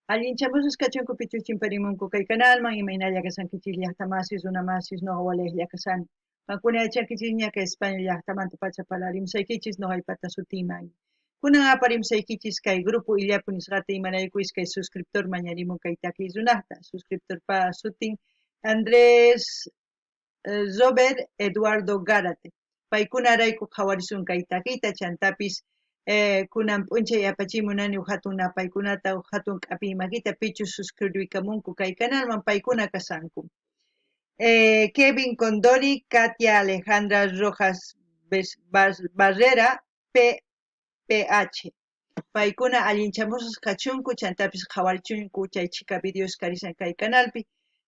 Allinchamusus kachunku pichuchin parimunku kay canalman imaynalla kasankichis llaqtamasis runamasis noqawalej llaqasani. Pankuna yachankichis ña kay España llaqtamanta pachapallarimsaykichis noqaypata sutiman. Kunan aparimsaykichis kay grupo illapu nisqata imanaykuis kay suscriptor mañarimun kay takiy runaqta. Suscriptor pa sutin Andrés Robert Eduardo Gárate. Paykunarayku qhawarisun kay takiyta chantapis kunan p'unchay apachimunani hatun napaykunata hatun k'api makita pichu suscribikamunku kay canalman paykuna kasanku. Kevin Condori, Katia Alejandra Rojas Barrera, PPH. Paykuna allinchamusus kachunku chantapis qhawarichunku chay chika videos karisan kay canalpi.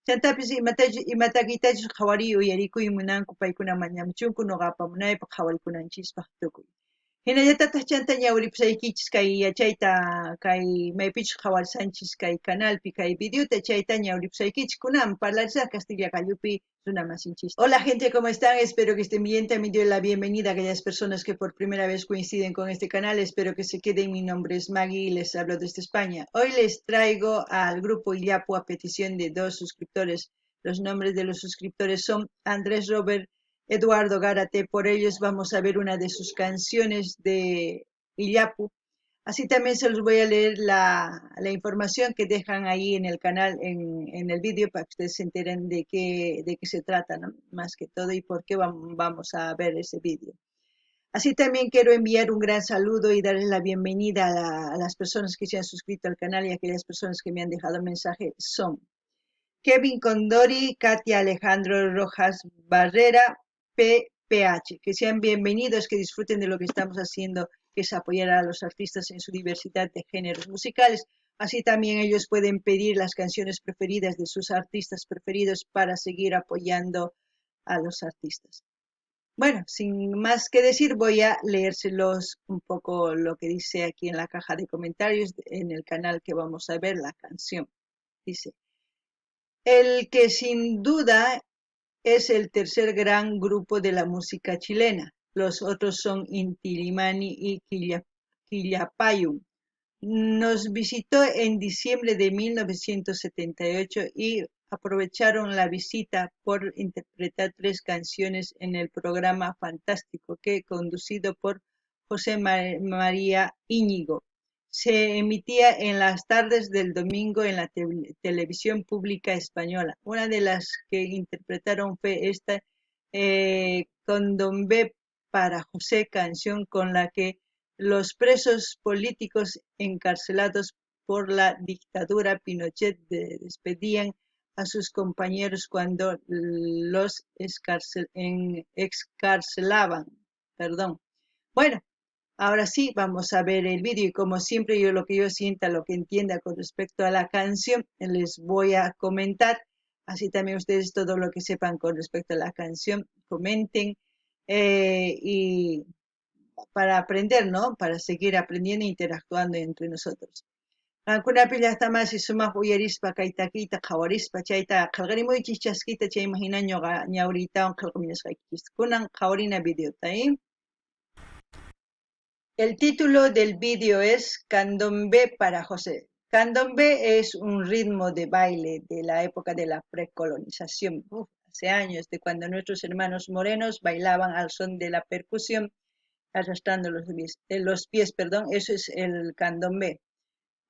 Chantapis imatakitachus qhawari uyarikuy munanku paykuna mañamuchunku noqapa munaypaq qhawarikunanchispaq tukuy. Hinallatataq chanta ñawripusaykichis kay yachayta kay maypichus qhawarisanchis kay canalpi kay videota chayta ñawripusaykichis kunan parlarisaq Castilla Callupi runamasinchis. Hola gente, ¿cómo están? Espero que estén bien. También doy la bienvenida a aquellas personas que por primera vez coinciden con este canal. Espero que se queden. Mi nombre es Maggie y les hablo desde España. Hoy les traigo al grupo Illapu a petición de 2 suscriptores. Los nombres de los suscriptores son Andrés Robert Eduardo Gárate. Por ellos vamos a ver una de sus canciones de Illapu. Así también se los voy a leer la información que dejan ahí en el canal, en el vídeo, para que ustedes se enteren de qué se trata, ¿no? Más que todo y por qué vamos a ver ese vídeo. Así también quiero enviar un gran saludo y darles la bienvenida a las personas que se han suscrito al canal y a aquellas personas que me han dejado mensaje. Son Kevin Condori, Katia Alejandro Rojas Barrera, PPH. Que sean bienvenidos, que disfruten de lo que estamos haciendo, que es apoyar a los artistas en su diversidad de géneros musicales. Así también ellos pueden pedir las canciones preferidas de sus artistas preferidos para seguir apoyando a los artistas. Bueno, sin más que decir, voy a leérselos un poco lo que dice aquí en la caja de comentarios en el canal que vamos a ver la canción. Dice: el que sin duda es el tercer gran grupo de la música chilena. Los otros son Inti Illimani y Quillapayún. Nos visitó en diciembre de 1978 y aprovecharon la visita por interpretar 3 canciones en el programa Fantástico, que conducido por José María Íñigo. Se emitía en las tardes del domingo en la televisión pública española. Una de las que interpretaron fue esta, Candombe para José, canción con la que los presos políticos encarcelados por la dictadura Pinochet despedían a sus compañeros cuando los excarcelaban. Perdón. Bueno, ahora sí, vamos a ver el vídeo y como siempre yo lo que yo sienta, lo que entienda con respecto a la canción, les voy a comentar. Así también ustedes todo lo que sepan con respecto a la canción, comenten y para aprender, ¿no? Para seguir aprendiendo e interactuando entre nosotros. Kunapi llaqtamasi sumaq uyarispa kay takiyta qhawarispa chayta qillqarimuychis chaskita chayman hina ñuqa ñawriytawan qillqamuñasqaykichis. Kunan qhawarina videota, ¿eh? El título del vídeo es Candombe para José. Candombe es un ritmo de baile de la época de la precolonización, hace años, de cuando nuestros hermanos morenos bailaban al son de la percusión, arrastrando los pies, perdón, eso es el candombe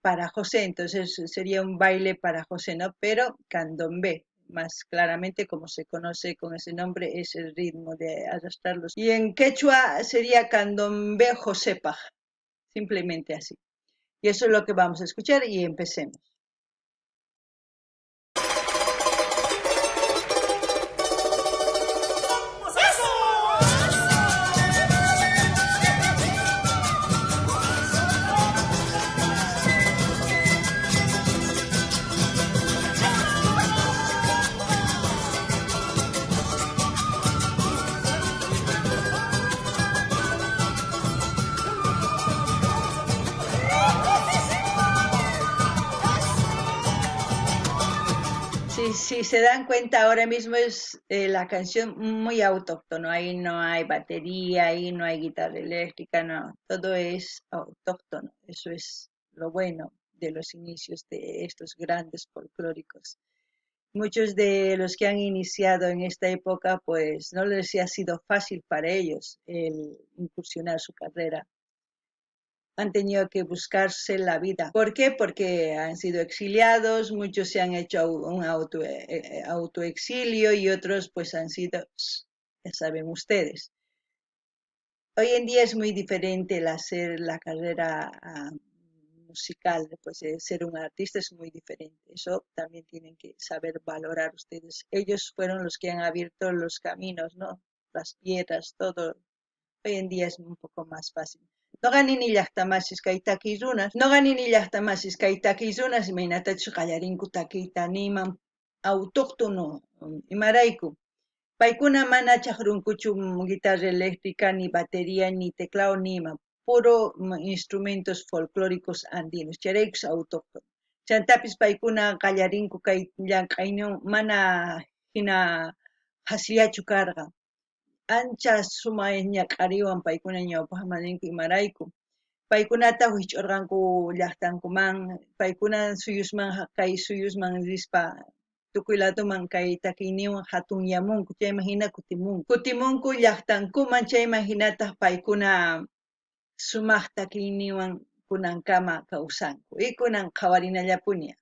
para José, entonces sería un baile para José, ¿no? Pero candombe, más claramente como se conoce con ese nombre, es el ritmo de arrastrarlos. Y en quechua sería candombe josepa, simplemente así. Y eso es lo que vamos a escuchar y empecemos. Si se dan cuenta, ahora mismo es la canción muy autóctono. Ahí no hay batería, ahí no hay guitarra eléctrica, no. Todo es autóctono. Eso es lo bueno de los inicios de estos grandes folclóricos. Muchos de los que han iniciado en esta época, pues no les ha sido fácil para ellos el incursionar su carrera. Han tenido que buscarse la vida. ¿Por qué? Porque han sido exiliados, muchos se han hecho un autoexilio y otros pues han sido, ya saben ustedes. Hoy en día es muy diferente el hacer la carrera musical, pues ser un artista es muy diferente. Eso también tienen que saber valorar ustedes. Ellos fueron los que han abierto los caminos, ¿no? Las piedras, todo. Hoy en día es un poco más fácil. No ganin llaqtamasis kay takirunas, no ganin llaqtamasis kay takirunas, imaynatachu qallarinku takiyta niman autóctono imarayku. Paykuna mana chaqrunkuchu guitarra eléctrica, ni batería, ni teclado, ni ima. Puro instrumentos folclóricos andinos, chayraykus autóctono. Chantapis paykuna qallarinku kay llank'ayñu mana hina hasillachu karqa. Ancha sumaq ñaq'ariwan paykuna ñawpaq maninku imarayku. Paykunata wich'urqanku llaqtankuman, paykuna suyusman kay suyusman rispa tukuy ladoman kay takiyniwan hatунyamunku, chayman hina kutimunku. Kutimunku llaqtankuman, chayman hinataq paykuna sumaq takiyniwan kunankama kawsanku y kunan qhawarinallapuña.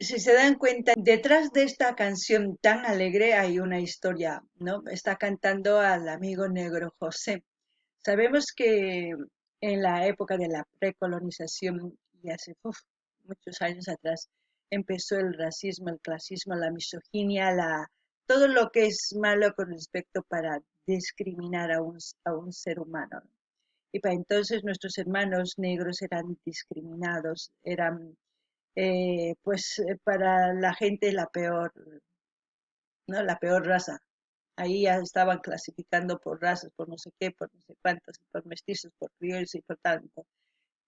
Si se dan cuenta, detrás de esta canción tan alegre hay una historia, ¿no? Está cantando al amigo negro José. Sabemos que en la época de la precolonización, y hace muchos años atrás, empezó el racismo, el clasismo, la misoginia, todo lo que es malo con respecto para discriminar a un ser humano. Y para entonces nuestros hermanos negros eran discriminados, eran para la gente la peor, ¿no? La peor raza. Ahí ya estaban clasificando por razas, por no sé qué, por no sé cuántos, por mestizos, por criollos y por tanto.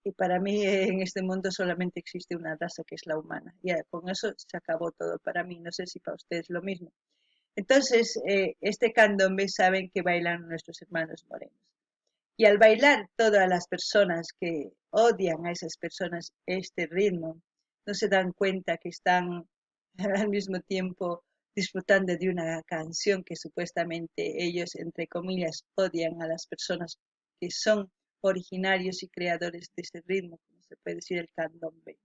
Y para mí en este mundo solamente existe una raza que es la humana. Y con eso se acabó todo para mí. No sé si para ustedes lo mismo. Entonces, este candombe saben que bailan nuestros hermanos morenos. Y al bailar todas las personas que odian a esas personas este ritmo, no se dan cuenta que están al mismo tiempo disfrutando de una canción que supuestamente ellos, entre comillas, odian a las personas que son originarios y creadores de ese ritmo, como se puede decir el candombe.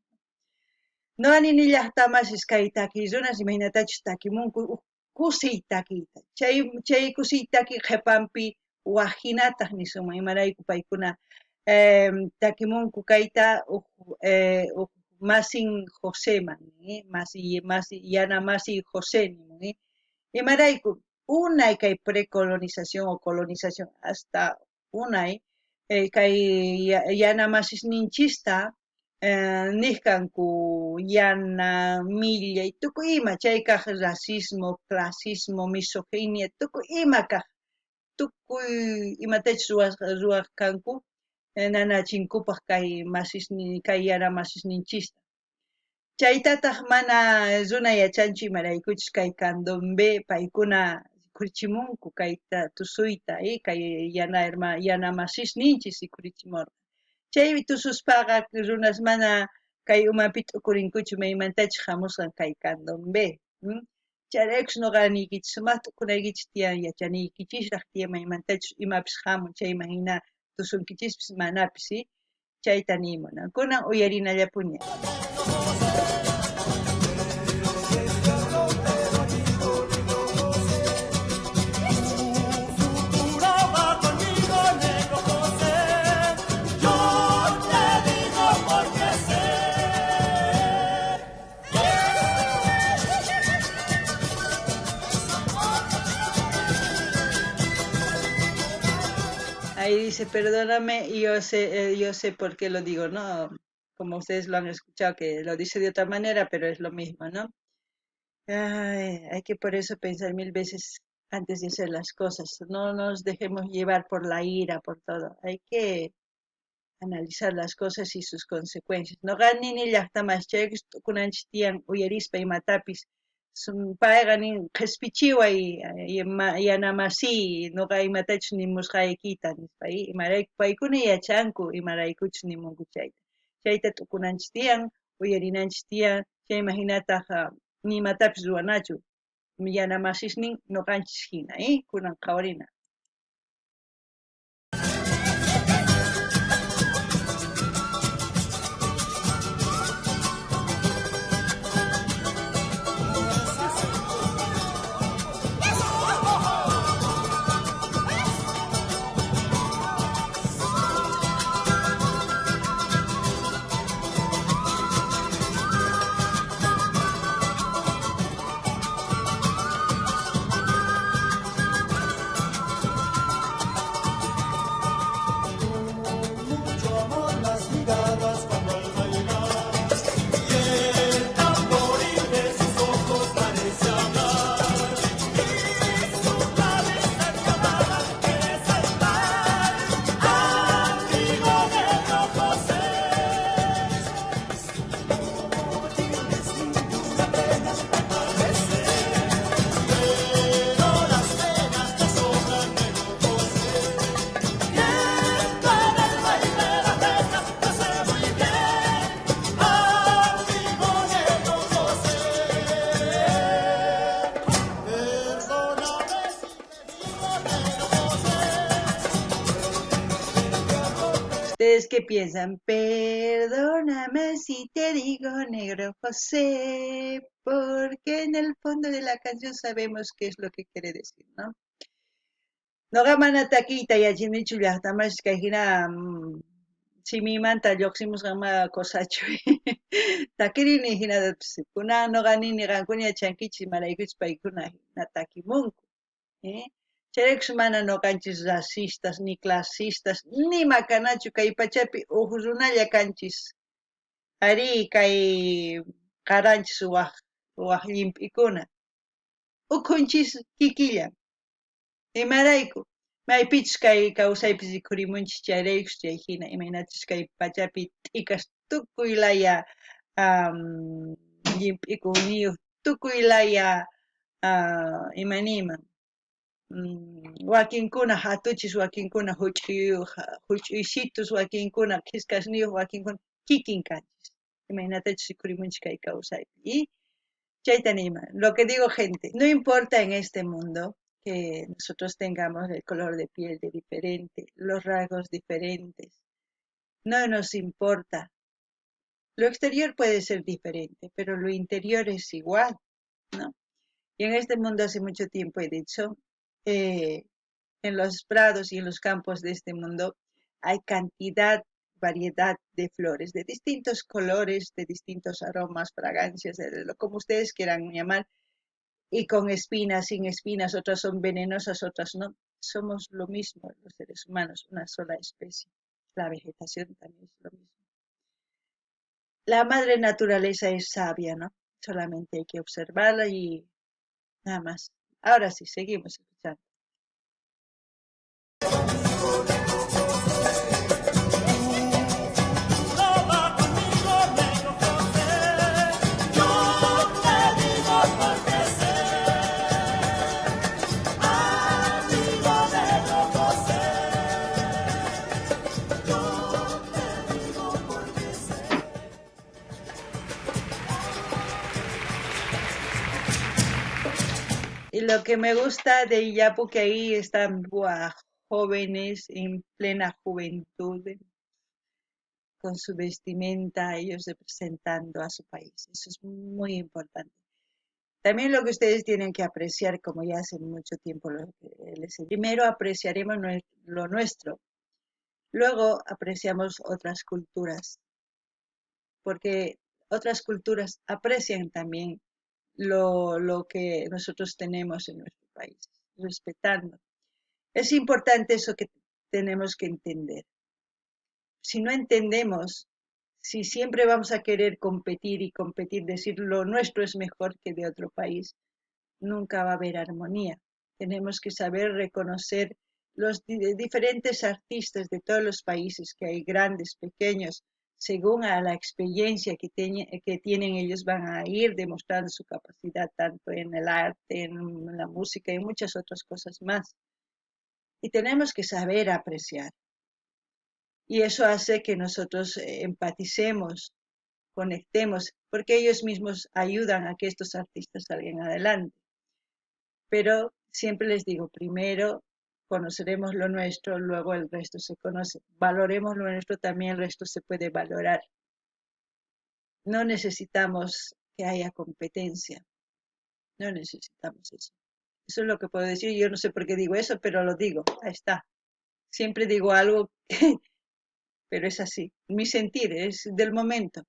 No aninillas tamas iskaitaki, zonas imaginatachus takimunku kusittakita. Chay kusittaki qhipanpi wajinataq nisuma imarayku paykuna takimunku kayta masin Joseman, yana masi José nimun, imarayku unay kay precolonización o colonización hasta unay kay yana masisninchista nihkanku yana millay tukuy ima chay kaq racismo, clasismo, misoginia tukuy ima kaq tukuy imatachus ruwaq nanachinkupaq kay yana masisninchista. Chaytataq mana runa yachanchu imaraykuchus kay candombe paykuna rikurchimunku kayta tusuyta kay yana masisninchis rikurchimurqa. Chay tususpaqa runas mana kay umapi t'ukurinkuchu maymantachus hamusqan kay candombe. Chayraykus nuqaniykichis sumaq t'ukunaykichis tiyan yachaniykichisraq tiyan maymantachus imapis hamun chayman hina tusunkichispis manapis, chayta nimunan. Kunan uyarinallapuña. Ahí dice, perdóname, y yo sé por qué lo digo, ¿no? Como ustedes lo han escuchado, que lo dice de otra manera, pero es lo mismo, ¿no? Ay, hay que por eso pensar mil veces antes de hacer las cosas. No nos dejemos llevar por la ira, por todo. Hay que analizar las cosas y sus consecuencias. No ganin ni llaqtamas chaykus tukunanchis tiyan uyarispa imatapis. Payqa qhispichiway yanamasiy nuqa imatachus nimusqaykita nispa imarayku paykuna yachanku imaraykuchus nimunku chayta. Chayta tukunanchis tiyan, uyarinanchis tiyan, chayman hinataq nimatapis ruwanachu. Yanamasisnin nuqanchis hina, kunan qhawarina. ¿Ustedes qué piensan? Perdóname si te digo negro José, porque en el fondo de la canción sabemos qué es lo que quiere decir, ¿no? Noqa mana takiyta yachinichu llaqtamashka hina simimanta lluqsimusqanma qosachuy. Takirini hinatapas kunan noqa nini qankuna yachankichis imaraykuchus paykuna hina takimunku, ¿eh? Chayraykus mana noqanchis racistas ni clasistas nima kanachu kay pachapi uq runalla kanchis. Ari kay qaranchis waq llimp'ikuna. Uqunchis kikillam. Imarayku maypichus kay kawsaypis rikhurimunchis chayraykus chay hina imaynachus kay pachapi t'ikash tukuy laya llimp'ikuniyuq tukuy laya imaniyman wakinkuna hatuchis wakinkuna huch'uysitus wakinkuna qhiskasniyuq wakinkuna kikin kanchis imaynatachus rikhurimunchis kay kawsaypi chayta niyman. Lo que digo, gente, no importa en este mundo que nosotros tengamos el color de piel de diferente, los rasgos diferentes, no nos importa. Lo exterior puede ser diferente, pero lo interior es igual, ¿no? Y en este mundo hace mucho tiempo he dicho, en los prados y en los campos de este mundo hay cantidad, variedad de flores, de distintos colores, de distintos aromas, fragancias, como ustedes quieran llamar, y con espinas, sin espinas, otras son venenosas, otras no. Somos lo mismo los seres humanos, una sola especie. La vegetación también es lo mismo. La madre naturaleza es sabia, ¿no? Solamente hay que observarla y nada más. Ahora sí, seguimos escuchando. Y lo que me gusta de Iyapu que ahí están jóvenes en plena juventud, con su vestimenta, ellos representando a su país. Eso es muy importante. También lo que ustedes tienen que apreciar, como ya hace mucho tiempo les he dicho, primero apreciaremos lo nuestro, luego apreciamos otras culturas, porque otras culturas aprecian también lo que nosotros tenemos en nuestro país, respetando. Es importante eso que tenemos que entender. Si no entendemos, si siempre vamos a querer competir y competir, decir lo nuestro es mejor que de otro país, nunca va a haber armonía. Tenemos que saber reconocer los diferentes artistas de todos los países, que hay grandes, pequeños, según a la experiencia que tienen ellos van a ir demostrando su capacidad tanto en el arte, en la música y en muchas otras cosas más. Y tenemos que saber apreciar. Y eso hace que nosotros empaticemos, conectemos, porque ellos mismos ayudan a que estos artistas salgan adelante. Pero siempre les digo, primero conoceremos lo nuestro, luego el resto se conoce. Valoremos lo nuestro, también el resto se puede valorar. No necesitamos que haya competencia, no necesitamos eso. Eso es lo que puedo decir. Yo no sé por qué digo eso, pero lo digo, ahí está. Siempre digo algo, pero es así. Mi sentir es del momento.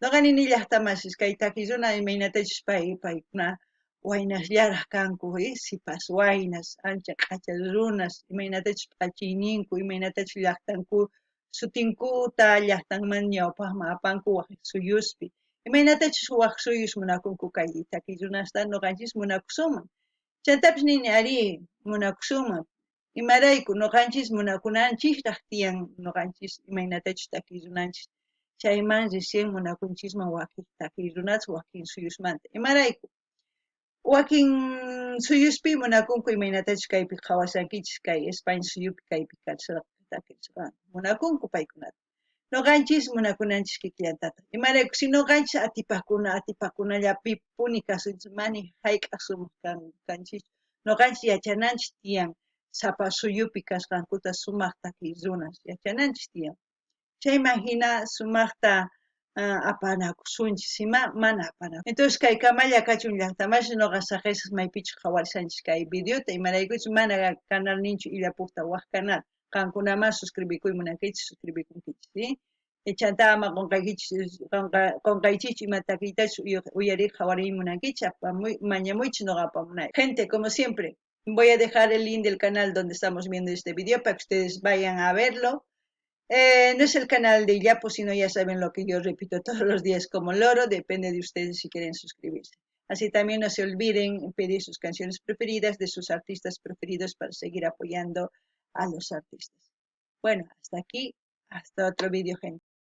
No ganin hasta más, es que hay taquizona y meinatech paikuna wainas llaras kanku, sipas wainas, ancha kachas runas, imaynatech pachyninku, imaynatech llaqtanku sutinkuta llaqtanman ñawpaqman apanku waq suyuspi. Imaynatech waq suyus munakunku kay taquillunasta noqanchis munakusunman. Chaytapish nini ari munakusunman. Imarayku noqanchis munakunanchikta tiyan noqanchis imaynatech taquillunanchis. Chayman recién munakunchisman wakin taquirunata wakin suyusmanta. Imarayku wakin suyuspi munakunku imaynatachus kaypi qhawasankichis kay España suyupi kaypi kachirqa munakunku paykunata. Noqanchis munakunanchis kikllatata. Imarayku si noqanchis atipakunallapi kasunchis mani hayk'aq sumaq kanchis. Noqanchis yachananchis tiyan sapa suyupi kasqankuta sumaq takiy runas yachananchis tiyan. Chayman hina sumaqta apanakusunchis ima mana apanakusunchis. Entonces kay kamalla kachun llaqtamashi noqa saqesas maypichus qhawarishanchis kay videota imaraykuchus mana canal ninchu illapukta waq canal. Qankunaman suscribikuy munankichis suscribikunkichis, ¿sí? Chanta ama qonqaychich ima takiytachus uyarir qhawarir munankichis mañamuychis noqa apamunay. Gente, como siempre, voy a dejar el link del canal donde estamos viendo este video para que ustedes vayan a verlo. No es el canal de Illapo, sino ya saben lo que yo repito todos los días como loro, depende de ustedes si quieren suscribirse. Así también no se olviden pedir sus canciones preferidas de sus artistas preferidos para seguir apoyando a los artistas. Bueno, hasta aquí, hasta otro video, gente.